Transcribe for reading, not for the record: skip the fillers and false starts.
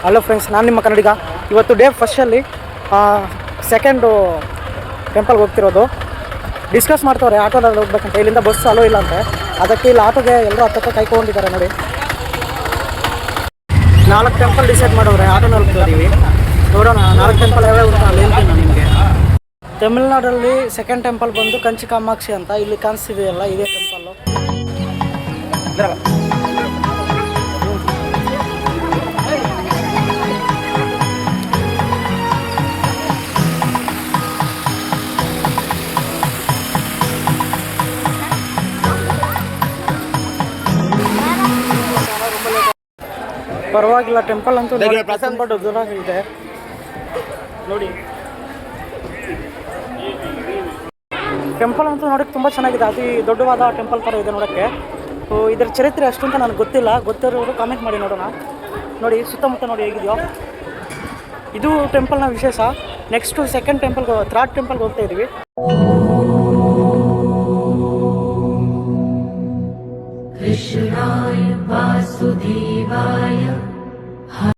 Hello friends, ನಾನು ನಿಮ್ಮ ಕನ್ನಡಿಗ. ಇವತ್ತು ಡೇ ಫಸ್ಟಲ್ಲಿ ಸೆಕೆಂಡು ಟೆಂಪಲ್ಗೆ ಹೋಗ್ತಿರೋದು. ಡಿಸ್ಕಸ್ ಮಾಡ್ತವ್ರೆ ಆಟೋದಲ್ಲಿ ಹೋಗ್ಬೇಕಂತ. ಇಲ್ಲಿಂದ ಬಸ್ ಅಲೋ ಇಲ್ಲ ಅಂತೆ, ಅದಕ್ಕೆ ಇಲ್ಲಿ ಆಟೋಗೆ ಎಲ್ಲರೂ ಹತ್ತತ್ತ ಕೈಕೊಂಡಿದ್ದಾರೆ ನೋಡಿ. 4 ಟೆಂಪಲ್ ಡಿಸೈಡ್ ಮಾಡೋರೆ, ಆಟೋನಲ್ಲಿ ಹೋಗ್ತಿದ್ದೀವಿ. ನೋಡೋಣ 4 ಟೆಂಪಲ್ ಯಾವ್ಯಾವ ಅಂತ ಅಲ್ಲಿ ಹೇಳ್ತೀನಿ ನಾನು ನಿಮಗೆ. ತಮಿಳ್ನಾಡಲ್ಲಿ ಸೆಕೆಂಡ್ ಟೆಂಪಲ್ ಬಂದು ಕಂಚಿ ಕಾಮಾಕ್ಷಿ ಅಂತ. ಇಲ್ಲಿ ಕಾಣಿಸ್ತಿದೆಯಲ್ಲ, ಇದೇ ಟೆಂಪಲ್ಲು. ಪರವಾಗಿಲ್ಲ, ಟೆಂಪಲ್ ಅಂತೂ ಬಟ್ ದೂರ ಇದೆ ನೋಡಿ. ಟೆಂಪಲ್ ಅಂತೂ ನೋಡೋಕ್ಕೆ ತುಂಬ ಚೆನ್ನಾಗಿದೆ. ಅತಿ ದೊಡ್ಡವಾದ ಟೆಂಪಲ್ ಥರ ಇದೆ ನೋಡೋಕ್ಕೆ. ಇದರ ಚರಿತ್ರೆ ಅಷ್ಟು ಅಂತ ನನಗೆ ಗೊತ್ತಿಲ್ಲ, ಗೊತ್ತಿರೋರು ಕಾಮೆಂಟ್ ಮಾಡಿ ನೋಡೋಣ. ನೋಡಿ ಸುತ್ತಮುತ್ತ ನೋಡಿ ಹೇಗಿದೆಯೋ. ಇದು ಟೆಂಪಲ್ನ ವಿಶೇಷ. ನೆಕ್ಸ್ಟು ಸೆಕೆಂಡ್ ಟೆಂಪಲ್ಗೆ, ಥರ್ಡ್ ಟೆಂಪಲ್ಗೆ ಹೋಗ್ತಾ ಇದ್ದೀವಿ. कृष्णाय वासुदेवाय